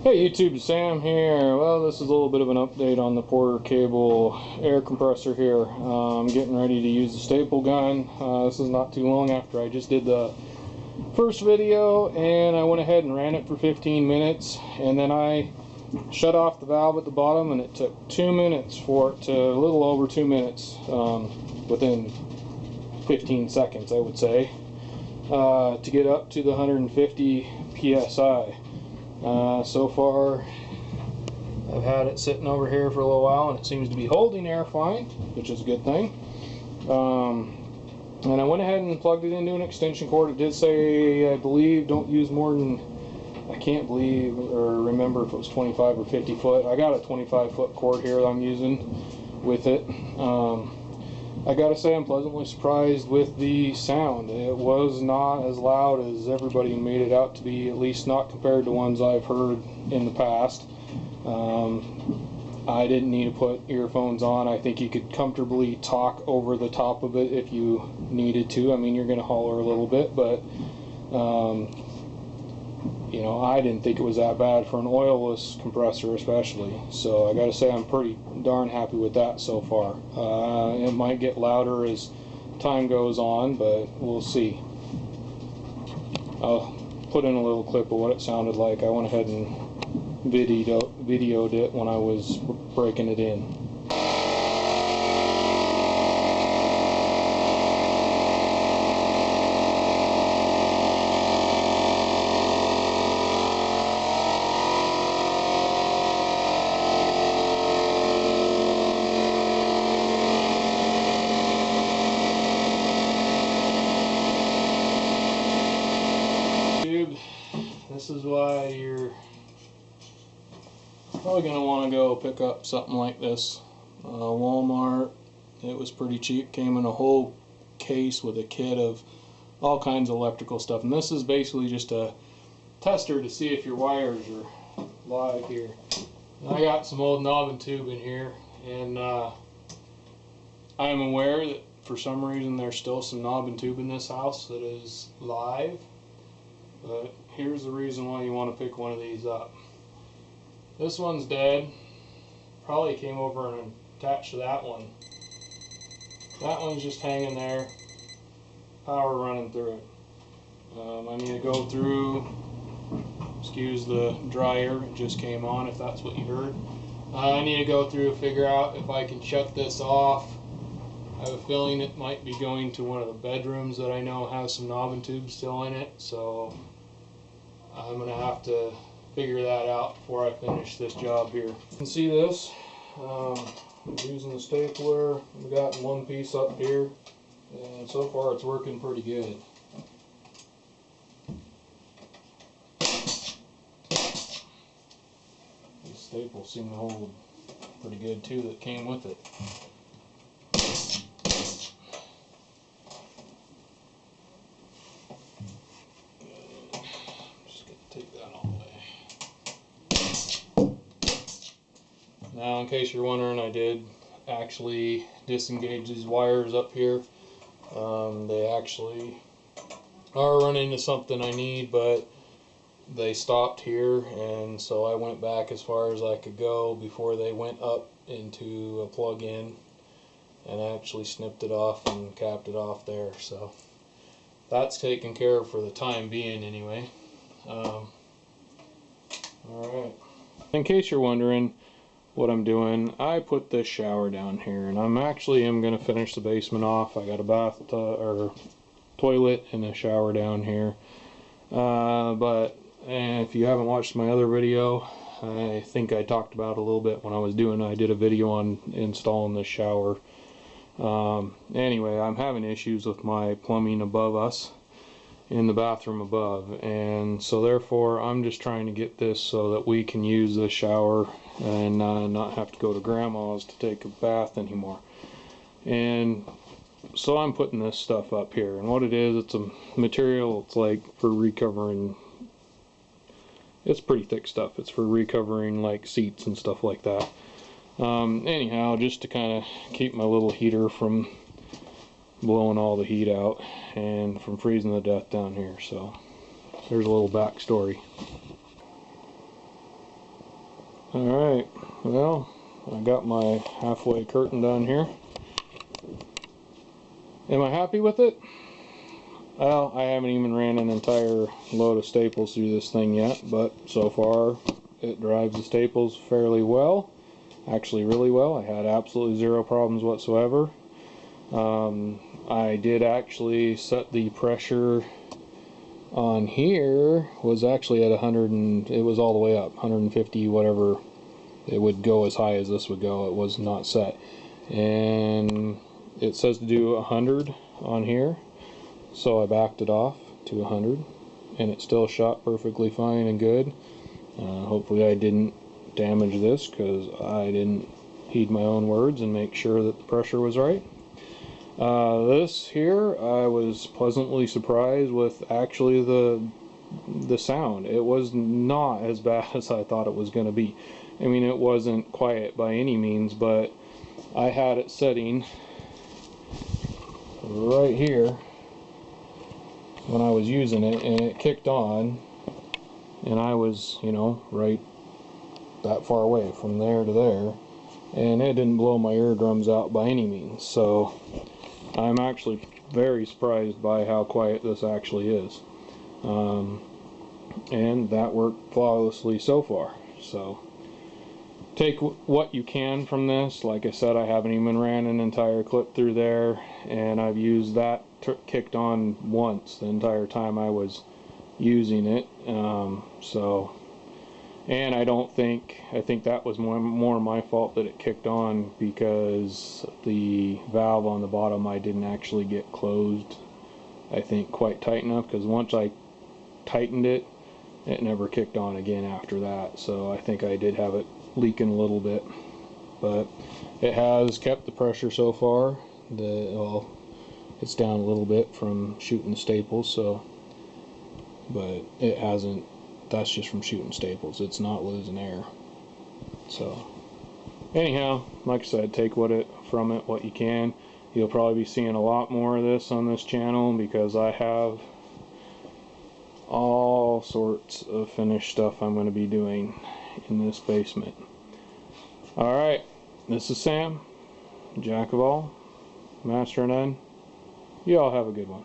Hey YouTube, Sam here. Well, this is a little bit of an update on the Porter cable air compressor here. I'm getting ready to use the staple gun. This is not too long after I just did the first video, and I went ahead and ran it for 15 minutes, and then I shut off the valve at the bottom, and it took 2 minutes for it to, a little over 2 minutes, within 15 seconds I would say, to get up to the 150 psi. So far I've had it sitting over here for a little while, and it seems to be holding air fine, which is a good thing. And I went ahead and plugged it into an extension cord. It did say, I believe, don't use more than, I can't believe or remember if it was 25 or 50 foot. I got a 25 foot cord here that I'm using with it. I gotta say, I'm pleasantly surprised with the sound. It was not as loud as everybody made it out to be, at least not compared to ones I've heard in the past. I didn't need to put earphones on. I think you could comfortably talk over the top of it if you needed to. I mean, you're gonna holler a little bit, but you know, I didn't think it was that bad for an oilless compressor especially. So I gotta say, I'm pretty darn happy with that so far. It might get louder as time goes on, but we'll see. I'll put in a little clip of what it sounded like. I went ahead and videoed it when I was breaking it in. This is why you're probably going to want to go pick up something like this. Walmart, it was pretty cheap. Came in a whole case with a kit of all kinds of electrical stuff. And this is basically just a tester to see if your wires are live here. And I got some old knob and tube in here, and I am aware that for some reason there's still some knob and tube in this house that is live. But here's the reason why you want to pick one of these up. This one's dead. Probably came over and attached to that one. That one's just hanging there. Power running through it. I need to go through, excuse the dryer, it just came on if that's what you heard. I need to go through and figure out if I can shut this off. I have a feeling it might be going to one of the bedrooms that I know has some knob and tube still in it, so I'm going to have to figure that out before I finish this job here. You can see this. I'm using the stapler. I've got one piece up here, and so far it's working pretty good. These staples seem to hold pretty good too that came with it. Now, in case you're wondering, I did actually disengage these wires up here. They actually are running to something I need, but they stopped here, and so I went back as far as I could go before they went up into a plug-in, and I actually snipped it off and capped it off there. So that's taken care of for the time being anyway. Alright. In case you're wondering what I'm doing, I put this shower down here, and I'm going to finish the basement off. I got a bath or toilet and a shower down here, but if you haven't watched my other video, I think I talked about it a little bit when I did a video on installing this shower. Anyway, I'm having issues with my plumbing above us in the bathroom above, and so therefore I'm just trying to get this so that we can use the shower and not have to go to grandma's to take a bath anymore. And so I'm putting this stuff up here, and what it is, it's a material, it's like for recovering, it's pretty thick stuff, it's for recovering like seats and stuff like that. Anyhow, just to kind of keep my little heater from blowing all the heat out and from freezing to death down here. So there's a little backstory. Alright, well, I got my halfway curtain done here. Am I happy with it? Well, I haven't even ran an entire load of staples through this thing yet, but so far it drives the staples fairly well. Actually really well. I had absolutely zero problems whatsoever. I did actually set the pressure on here, was actually at 100 and it was all the way up, 150 whatever. It would go as high as this would go. It was not set. And it says to do 100 on here. So I backed it off to 100 and it still shot perfectly fine and good. Hopefully I didn't damage this because I didn't heed my own words and make sure that the pressure was right. This here, I was pleasantly surprised with actually the sound. It was not as bad as I thought it was going to be. I mean, it wasn't quiet by any means, but I had it setting right here when I was using it, and it kicked on, and I was, you know, right that far away from there to there, and it didn't blow my eardrums out by any means. So I'm actually very surprised by how quiet this actually is, and that worked flawlessly so far. So take what you can from this. Like I said, I haven't even ran an entire clip through there, and I've used that kicked on once the entire time I was using it. And I think that was more my fault that it kicked on, because the valve on the bottom I didn't actually get closed, I think, quite tight enough, because once I tightened it, it never kicked on again after that. So I think I did have it leaking a little bit, but it has kept the pressure so far. Well, it's down a little bit from shooting staples, so, but it hasn't. That's just from shooting staples. It's not losing air. So anyhow, like I said, take what you can. You'll probably be seeing a lot more of this on this channel, because I have all sorts of finished stuff I'm going to be doing in this basement. Alright, this is Sam, Jack of all, Master of none. You all have a good one.